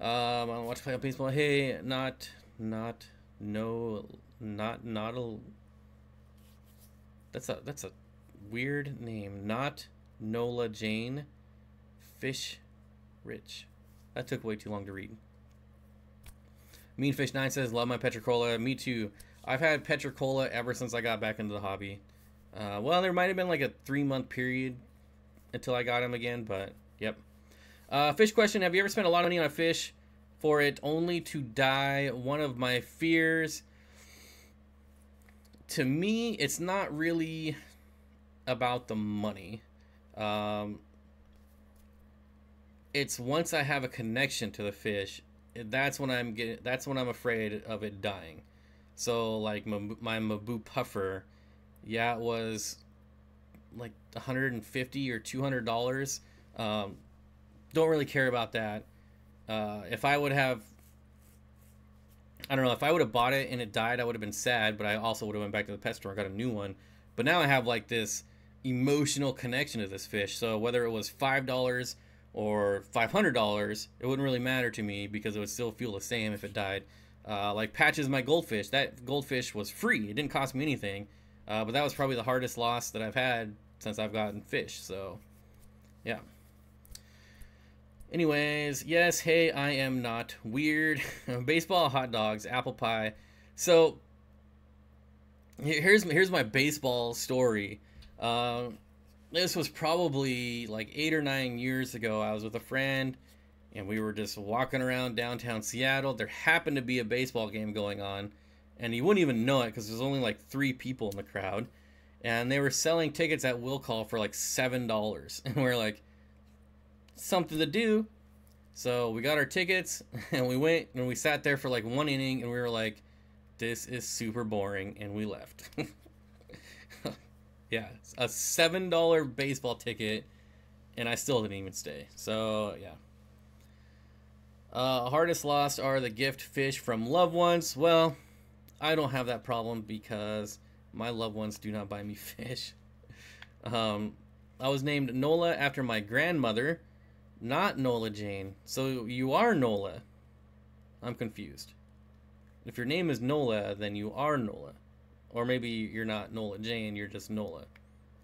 I don't watch playoff baseball. Hey, not a... That's a weird name. Not Nola Jane Fish Rich. That took way too long to read. Meanfish9 says, love my Petricola. Me too. I've had Petricola ever since I got back into the hobby. Well, there might have been like a 3-month period until I got him again, but yep. Fish question: have you ever spent a lot of money on a fish for it only to die? One of my fears. To me, it's not really about the money. It's once I have a connection to the fish, that's when I'm afraid of it dying. So like my Mabu puffer, yeah, it was like $150 or $200. Don't really care about that. If I would have, I don't know, if I would have bought it and it died, I would have been sad, but I also would have went back to the pet store and got a new one. But now I have like this emotional connection to this fish. So whether it was $5 or $500, it wouldn't really matter to me because it would still feel the same if it died. Like Patches, my goldfish. That goldfish was free. It didn't cost me anything. But that was probably the hardest loss that I've had since I've gotten fish. So, yeah. Anyways, yes, hey, I am not weird. Baseball, hot dogs, apple pie. So, here's my baseball story. This was probably like 8 or 9 years ago. I was with a friend, and we were just walking around downtown Seattle. There happened to be a baseball game going on, and you wouldn't even know it because there's only like 3 people in the crowd. And they were selling tickets at Will Call for like $7. And we're like, something to do. So we got our tickets, and we went, and we sat there for like 1 inning, and we were like, this is super boring, and we left. Yeah, a $7 baseball ticket, and I still didn't even stay. So, yeah. Hardest loss are the gift fish from loved ones. Well, I don't have that problem because my loved ones do not buy me fish. I was named Nola after my grandmother, not Nola Jane. So you are Nola. I'm confused. If your name is Nola, then you are Nola. Or maybe you're not Nola Jane, you're just Nola.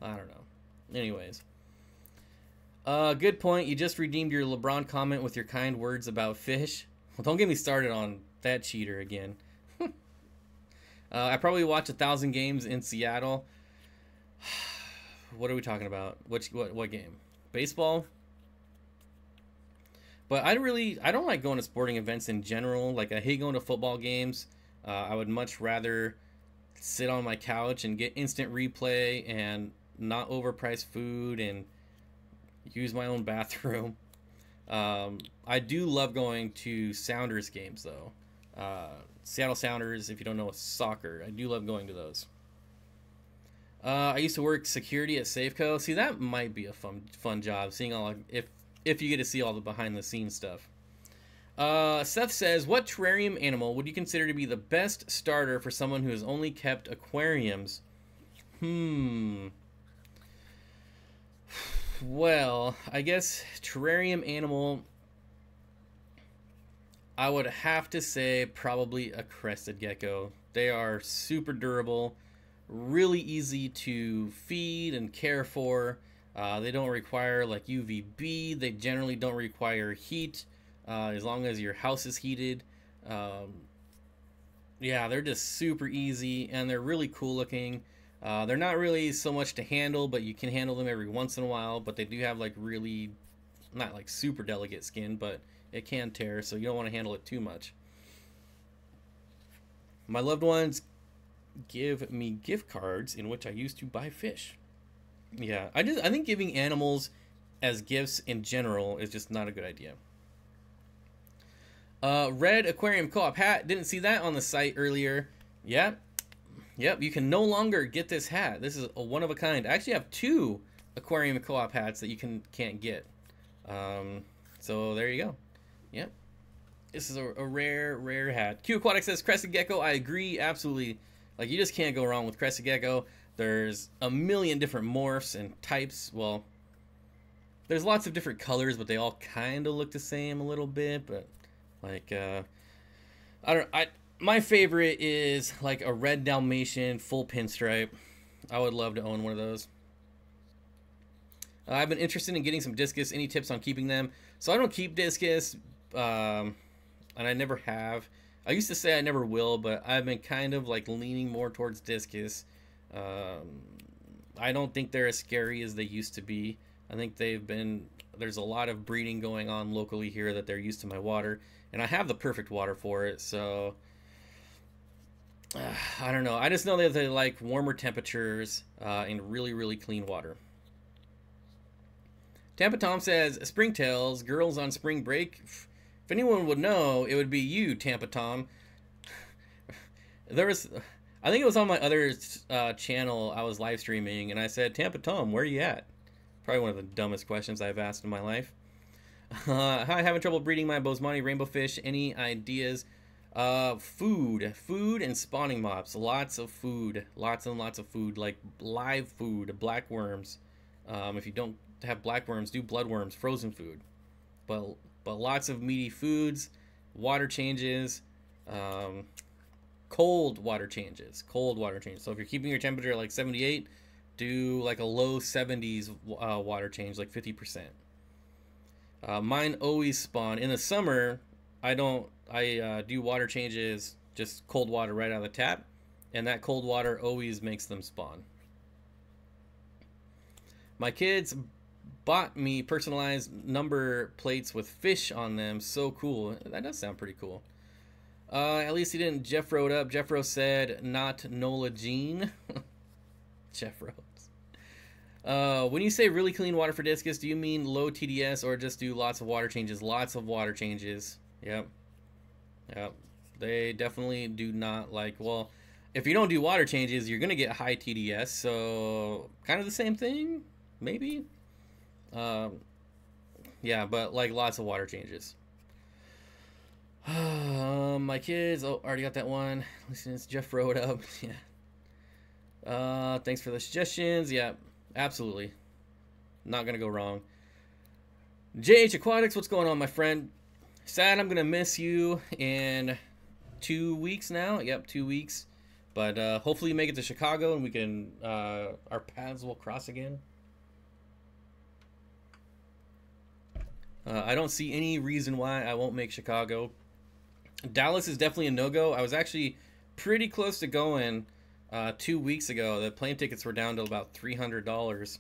I don't know. Anyways. Good point. You just redeemed your LeBron comment with your kind words about fish. Well, don't get me started on that cheater again. I probably watched 1,000 games in Seattle. What are we talking about? What game? Baseball? But I don't like going to sporting events in general. Like, I hate going to football games. I would much rather sit on my couch and get instant replay and not overpriced food and use my own bathroom. I do love going to Sounders games, though. Seattle Sounders, if you don't know, soccer. I do love going to those. I used to work security at Safeco. See, that might be a fun job, seeing all, if you get to see all the behind the scenes stuff. Seth says, what terrarium animal would you consider to be the best starter for someone who has only kept aquariums? Well, I guess terrarium animal, I would have to say probably a crested gecko. They are super durable, really easy to feed and care for. They don't require like UVB. They generally don't require heat. As long as your house is heated. Yeah, they're just super easy, and they're really cool looking. They're not really so much to handle, but you can handle them every once in a while. But they do have like really, not like super delicate skin, but it can tear, so you don't want to handle it too much. My loved ones give me gift cards in which I used to buy fish. Yeah, I think giving animals as gifts in general is just not a good idea. Red Aquarium Co-op hat. Didn't see that on the site earlier. Yep, you can no longer get this hat. This is a one of a kind. I actually have 2 Aquarium Co-op hats that you can't get. So there you go. Yep. This is a rare hat. Q Aquatics says crested gecko. I agree, absolutely. Like, you just can't go wrong with crested gecko. There's a million different morphs and types. Well, there's lots of different colors, but they all kind of look the same a little bit. But like, my favorite is like a red Dalmatian full pinstripe. I would love to own one of those. I've been interested in getting some discus. Any tips on keeping them? So I don't keep discus, and I never have. I used to say I never will, but I've been kind of like leaning more towards discus. I don't think they're as scary as they used to be. I think there's a lot of breeding going on locally here that they're used to my water, and I have the perfect water for it, so I don't know. I just know that they like warmer temperatures and really, really clean water. Tampa Tom says, Springtails, girls on spring break. If anyone would know, it would be you, Tampa Tom. I think it was on my other channel I was live streaming, and I said, Tampa Tom, where are you at? Probably one of the dumbest questions I've asked in my life. Hi, having trouble breeding my Bosemani rainbow fish. Any ideas? Food and spawning mobs. Lots of food. Lots and lots of food, like live food, black worms. If you don't have black worms, do bloodworms, frozen food. But lots of meaty foods, water changes, cold water changes. So if you're keeping your temperature at like 78, do like a low 70s water change, like 50%. Mine always spawn in the summer. I do water changes, just cold water right out of the tap, and that cold water always makes them spawn. My kids bought me personalized number plates with fish on them. So cool. That does sound pretty cool. At least he didn't Jeffro it up. Jeffro said, not Nola Jean. Jeffro. When you say really clean water for discus, do you mean low TDS or just do lots of water changes? Lots of water changes. Yep. They definitely do not like, well, if you don't do water changes, you're going to get high TDS. So kind of the same thing, maybe. Yeah, but like lots of water changes. My kids, already got that one. Listen, it's Jeff wrote up. Yeah. Thanks for the suggestions. Yeah. Absolutely. Not going to go wrong. JH Aquatics, what's going on, my friend? Sad I'm going to miss you in 2 weeks now. Yep, 2 weeks. But hopefully you make it to Chicago and we can, our paths will cross again. I don't see any reason why I won't make Chicago. Dallas is definitely a no-go. I was actually pretty close to going 2 weeks ago. The plane tickets were down to about $300,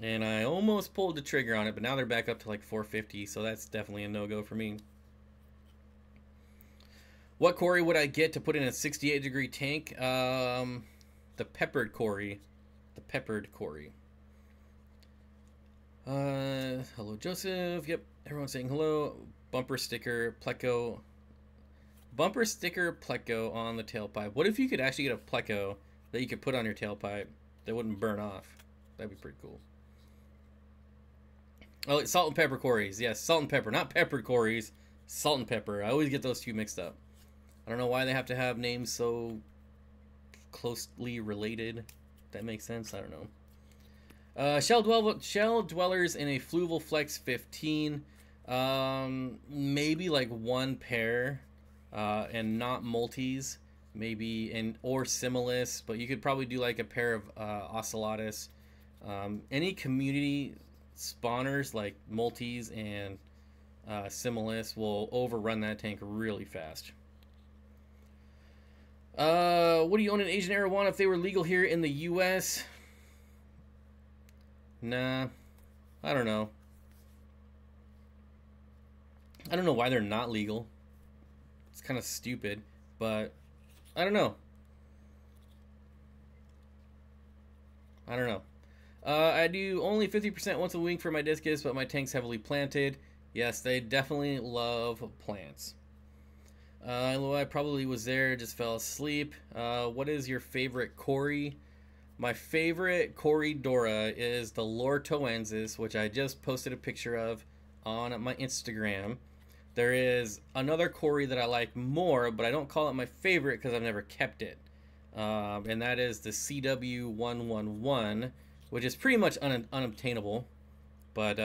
and I almost pulled the trigger on it, but now they're back up to like $450, so that's definitely a no-go for me. What Cory would I get to put in a 68-degree tank? The peppered Cory. Hello, Joseph. Yep, everyone's saying hello. Bumper sticker pleco on the tailpipe. What if you could actually get a pleco that you could put on your tailpipe that wouldn't burn off? That'd be pretty cool. Oh, salt and pepper Corys. Yes, salt and pepper, not peppered Corys. Salt and pepper. I always get those two mixed up. I don't know why they have to have names so closely related. If that makes sense. I don't know. Shell dwellers in a Fluval Flex 15. Maybe like one pair. And not multis, maybe, or similis, but you could probably do like a pair of ocellatus. Any community spawners like multis and similis will overrun that tank really fast. What do you own an Asian arowana if they were legal here in the US? Nah, I don't know. I don't know why they're not legal. It's kind of stupid, but I don't know. I do only 50% once a week for my discus, but my tank's heavily planted. Yes, they definitely love plants. I probably was there, just fell asleep. What is your favorite Cory? My favorite Cory-Dora is the Lortoensis, which I just posted a picture of on my Instagram. There is another Cory that I like more, but I don't call it my favorite because I've never kept it. And that is the CW111, which is pretty much unobtainable. But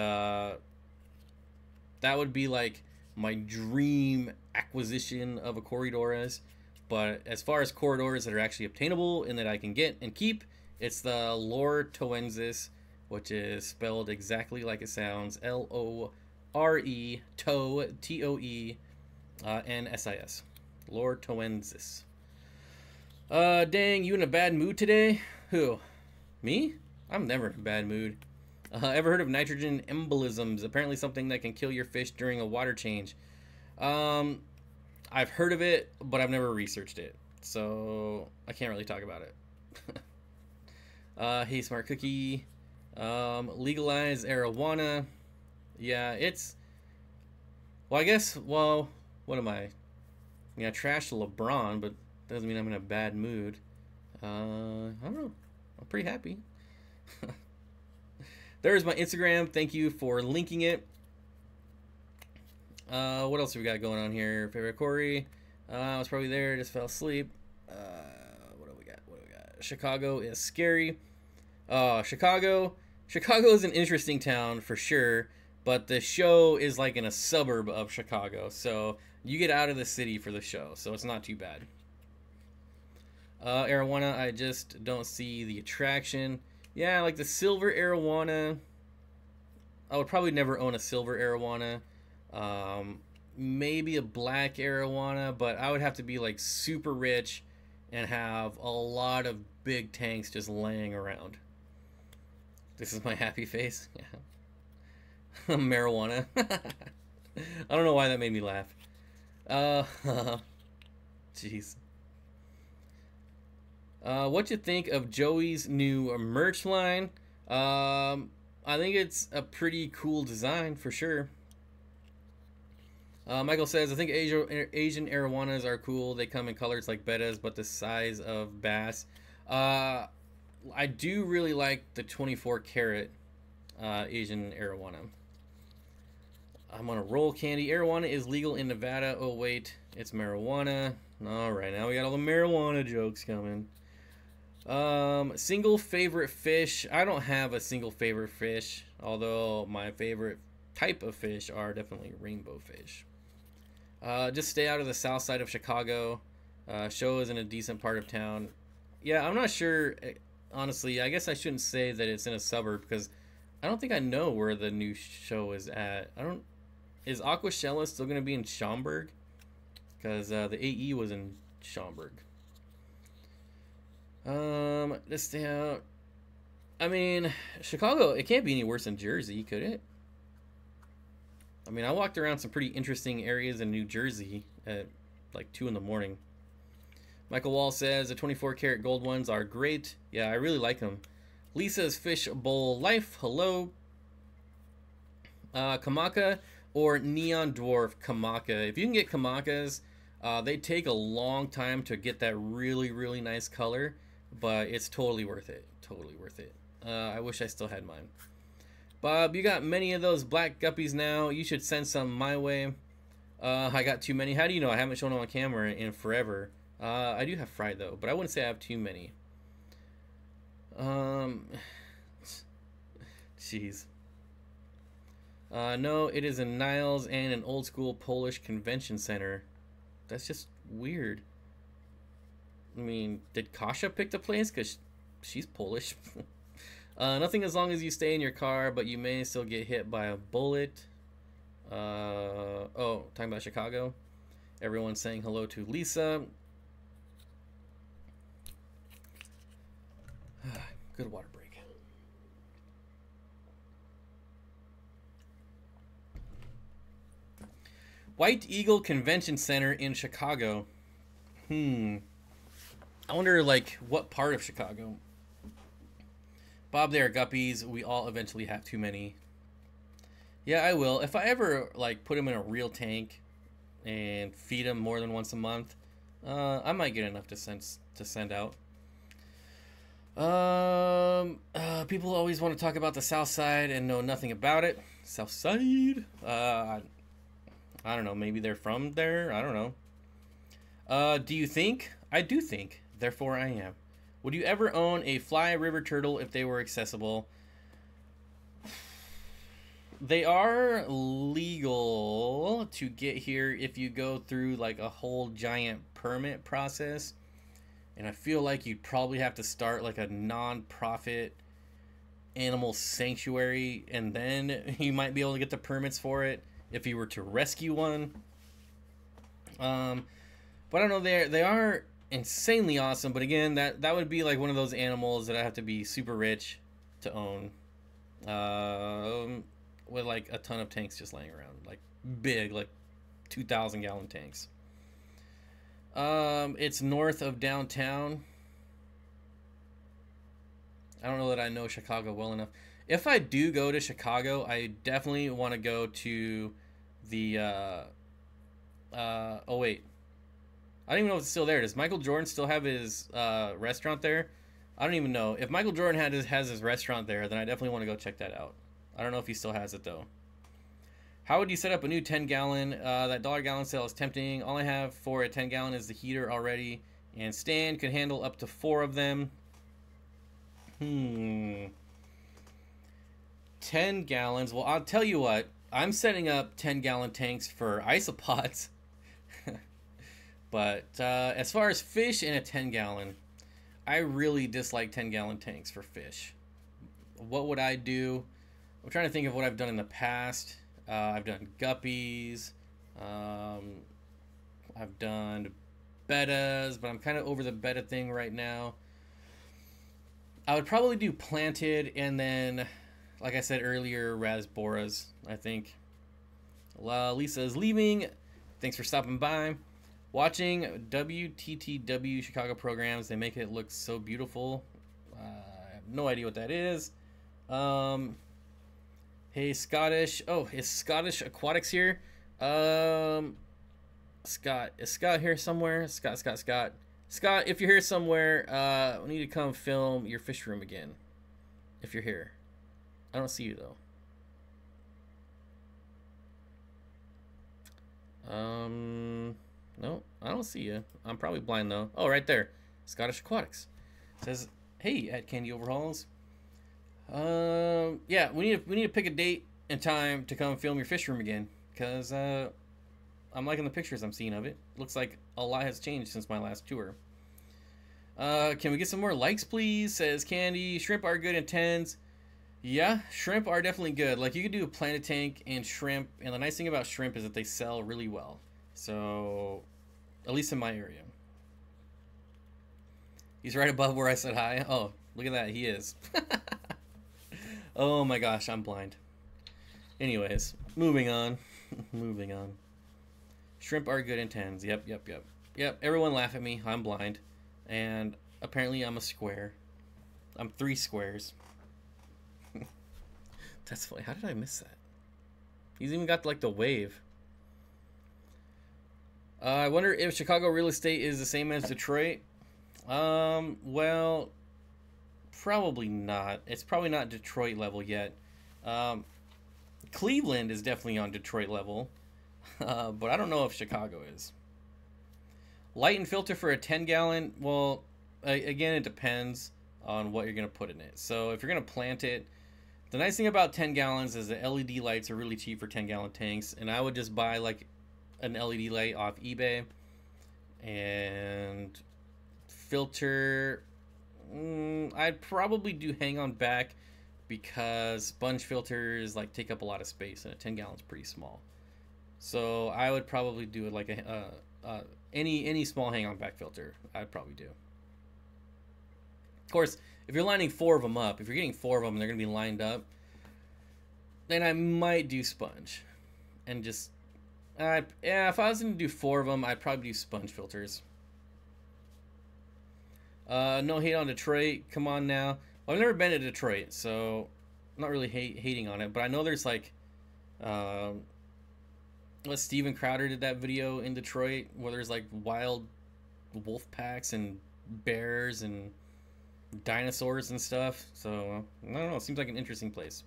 that would be like my dream acquisition of a Cory-Doras. But as far as Cory-Doras that are actually obtainable and that I can get and keep, it's the Lortoensis, which is spelled exactly like it sounds, L-O-R-E, Toe, T-O-E, N-S-I-S. Lortoensis. Dang, you in a bad mood today? Who? Me? I'm never in a bad mood. Ever heard of nitrogen embolisms? Apparently something that can kill your fish during a water change. I've heard of it, but I've never researched it, so I can't really talk about it. Hey, Smart Cookie. Legalize marijuana. Yeah, it's... Well, I guess, well, what am I? Yeah, I trashed LeBron, but doesn't mean I'm in a bad mood. I don't know. I'm pretty happy. There's my Instagram. Thank you for linking it. What else have we got going on here? Favorite Corey. I was probably there, just fell asleep. What do we got? Chicago is scary. Chicago is an interesting town for sure, but the show is like in a suburb of Chicago, so you get out of the city for the show, so it's not too bad. Arowana, I just don't see the attraction. Yeah, like the silver arowana. I would probably never own a silver arowana. Maybe a black arowana, but I would have to be like super rich and have a lot of big tanks just laying around. This is my happy face. Yeah. Marijuana. I don't know why that made me laugh. Jeez. What you think of Joey's new merch line? I think it's a pretty cool design for sure. Michael says, I think Asian arowanas are cool. They come in colors like bettas, but the size of bass. I do really like the 24 karat Asian arowana. I'm on a roll. Candy arowana is legal in Nevada. Oh wait, it's marijuana. All right, now we got all the marijuana jokes coming. Single favorite fish. I don't have a single favorite fish, although my favorite type of fish are definitely rainbow fish. Just stay out of the south side of Chicago. Show is in a decent part of town. Yeah, I'm not sure. Honestly, I guess I shouldn't say that it's in a suburb because I don't think I know where the new show is at. Is Aquashella still going to be in Schaumburg? Because the AE was in Schaumburg. Let's stay out. I mean, Chicago, it can't be any worse than Jersey, could it? I mean, I walked around some pretty interesting areas in New Jersey at like 2 in the morning. Michael Wall says the 24 karat gold ones are great. Yeah, I really like them. Lisa's Fish Bowl Life. Hello. Kamaka or Neon Dwarf Kamaka. If you can get Kamakas, they take a long time to get that really, really nice color, but it's totally worth it. Totally worth it. I wish I still had mine. Bob, you got many of those black guppies now. You should send some my way. I got too many. How do you know? I haven't shown them on camera in forever. I do have fried though, but I wouldn't say I have too many. Jeez. No, it is in Niles and an old school Polish convention center. That's just weird. I mean, did Kasia pick the place? Because she's Polish. Nothing as long as you stay in your car, but you may still get hit by a bullet. Oh, talking about Chicago. Everyone's saying hello to Lisa. Good water break. White Eagle Convention Center in Chicago. I wonder, like, what part of Chicago? Bob, they are guppies. We all eventually have too many. Yeah, I will. If I ever, like, put them in a real tank and feed them more than once a month, I might get enough to send out. People always want to talk about the South Side and know nothing about it. South Side. I don't know. Maybe they're from there. I don't know. Do you think? I do think. Therefore, I am. Would you ever own a fly river turtle if they were accessible? They are legal to get here if you go through like a whole giant permit process. And I feel like you'd probably have to start like a non-profit animal sanctuary, and then you might be able to get the permits for it if you were to rescue one. But But I don't know, they are insanely awesome. But again, that would be like one of those animals that I have to be super rich to own. With like a ton of tanks just laying around, like big, like 2,000-gallon tanks. It's north of downtown. I don't know that I know Chicago well enough. If I do go to Chicago, I definitely want to go to the oh wait, I don't even know if it's still there. Does Michael Jordan still have his restaurant there? I don't even know. If Michael Jordan has his restaurant there, then I definitely want to go check that out. I don't know if he still has it though. How would you set up a new 10-gallon? That $1-gallon sale is tempting. All I have for a 10-gallon is the heater already, and Stan could handle up to 4 of them. 10 gallons. Well, I'll tell you what. I'm setting up 10-gallon tanks for isopods. But as far as fish in a 10-gallon, I really dislike 10-gallon tanks for fish. What would I do? I'm trying to think of what I've done in the past. I've done guppies. I've done bettas, but I'm kind of over the betta thing right now. I would probably do planted, and then, like I said earlier, rasboras, I think. Lisa is leaving. Thanks for stopping by. Watching WTTW Chicago programs. They make it look so beautiful. I have no idea what that is. Hey, Scottish. Oh, is Scottish Aquatics here? Scott. Is Scott here somewhere? Scott. Scott, if you're here somewhere, we need to come film your fish room again. If you're here. I don't see you, though. No, I don't see you. I'm probably blind, though. Oh, right there. Scottish Aquatics. Says, hey, at Candy Overhauls. Yeah, we need to pick a date and time to come film your fish room again. Because, I'm liking the pictures I'm seeing of it. Looks like a lot has changed since my last tour. Can we get some more likes, please? Says Candy. Shrimp are good in 10s. Yeah, shrimp are definitely good. Like, you could do a planted tank and shrimp. And the nice thing about shrimp is that they sell really well. So, at least in my area. He's right above where I said hi. Oh, look at that. He is. Oh my gosh, I'm blind. Anyways, moving on. Moving on. Shrimp are good in 10s. Yep, everyone laugh at me. I'm blind. And apparently I'm a square. I'm 3 squares. That's funny. How did I miss that? He's even got like the wave. I wonder if Chicago real estate is the same as Detroit. Well, probably not. It's probably not Detroit level yet. Cleveland is definitely on Detroit level. But I don't know if Chicago is. Light and filter for a 10-gallon. Well, again, it depends on what you're going to put in it. So if you're going to plant it, the nice thing about 10 gallons is the LED lights are really cheap for 10-gallon tanks. And I would just buy like an LED light off eBay. And filter, I'd probably do hang on back because sponge filters like take up a lot of space, and a 10-gallon is pretty small. So I would probably do it like any small hang on back filter. I'd probably do. Of course, if you're lining 4 of them up, if you're getting 4 of them and they're gonna be lined up, then I might do sponge, and just yeah, if I was gonna do 4 of them, I'd probably do sponge filters. No hate on Detroit. Come on now. Well, I've never been to Detroit, so I'm not really hating on it. But I know there's like, Steven Crowder did that video in Detroit where there's like wild wolf packs and bears and dinosaurs and stuff. So I don't know. It seems like an interesting place.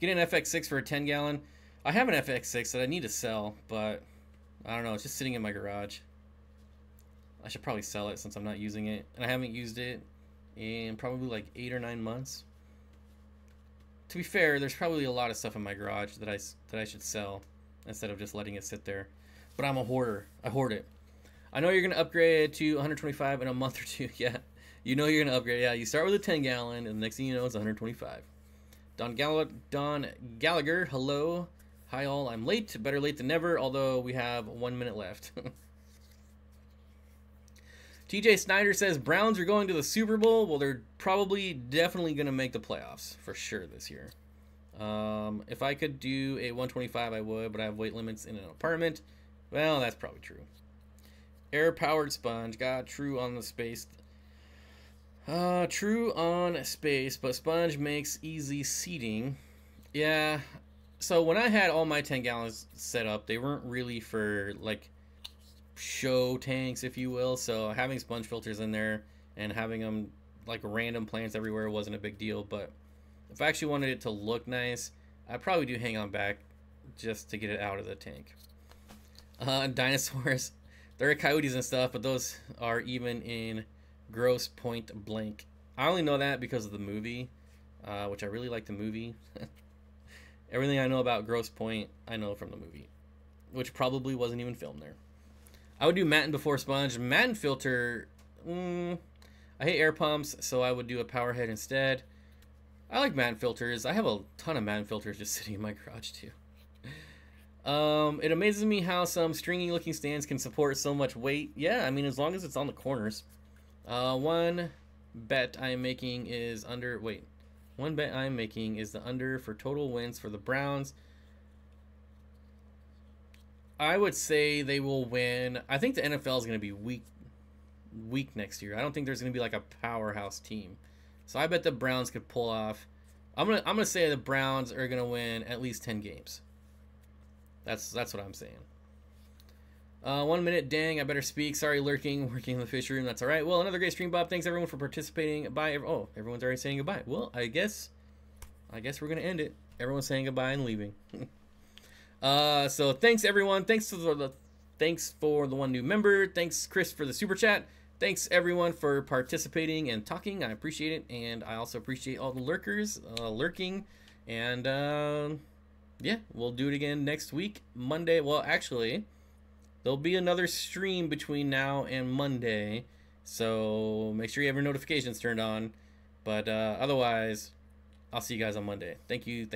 Get an FX6 for a 10-gallon. I have an FX6 that I need to sell, but I don't know. It's just sitting in my garage. I should probably sell it since I'm not using it, and I haven't used it in probably like 8 or 9 months. To be fair, there's probably a lot of stuff in my garage that I should sell instead of just letting it sit there. But I'm a hoarder. I hoard it. I know you're gonna upgrade to 125 in a month or 2. Yeah, you know you're gonna upgrade. Yeah, you start with a 10-gallon, and the next thing you know, it's 125. Don Gallagher, hello, hi all. I'm late. Better late than never. Although we have 1 minute left. TJ Snyder says Browns are going to the Super Bowl. Well, they're probably definitely going to make the playoffs for sure this year. If I could do a 125, I would, but I have weight limits in an apartment. Well, that's probably true. Air-powered sponge. God, true on the space. True on space, but sponge makes easy seating. Yeah. So when I had all my 10 gallons set up, they weren't really for, like, show tanks, if you will. So having sponge filters in there and having them like random plants everywhere wasn't a big deal. But if I actually wanted it to look nice, I'd probably do hang on back just to get it out of the tank. Dinosaurs, there are coyotes and stuff, but those are even in Gross Point Blank. I only know that because of the movie, which I really like the movie. Everything I know about Gross Point I know from the movie, which probably wasn't even filmed there. I would do Matten before sponge. Matten filter, I hate air pumps, so I would do a power head instead. I like Matten filters. I have a ton of Matten filters just sitting in my garage too. It amazes me how some stringy looking stands can support so much weight. Yeah, I mean, as long as it's on the corners. One bet I'm making is under, one bet I'm making is the under for total wins for the Browns. I would say they will win. I think the NFL is going to be weak next year. I don't think there's going to be like a powerhouse team. So I bet the Browns could pull off. I'm gonna say the Browns are going to win at least 10 games. That's what I'm saying. 1 minute, dang, I better speak. Sorry, working in the fish room. That's all right. Well, another great stream, Bob. Thanks everyone for participating. Bye. Oh, everyone's already saying goodbye. Well, I guess we're going to end it. Everyone's saying goodbye and leaving. So thanks everyone. Thanks for the one new member. Thanks Chris for the super chat. Thanks everyone for participating and talking. I appreciate it, and I also appreciate all the lurkers lurking. And yeah, we'll do it again next week, Monday. Well, actually, there'll be another stream between now and Monday, so make sure you have your notifications turned on. But otherwise, I'll see you guys on Monday. Thank you.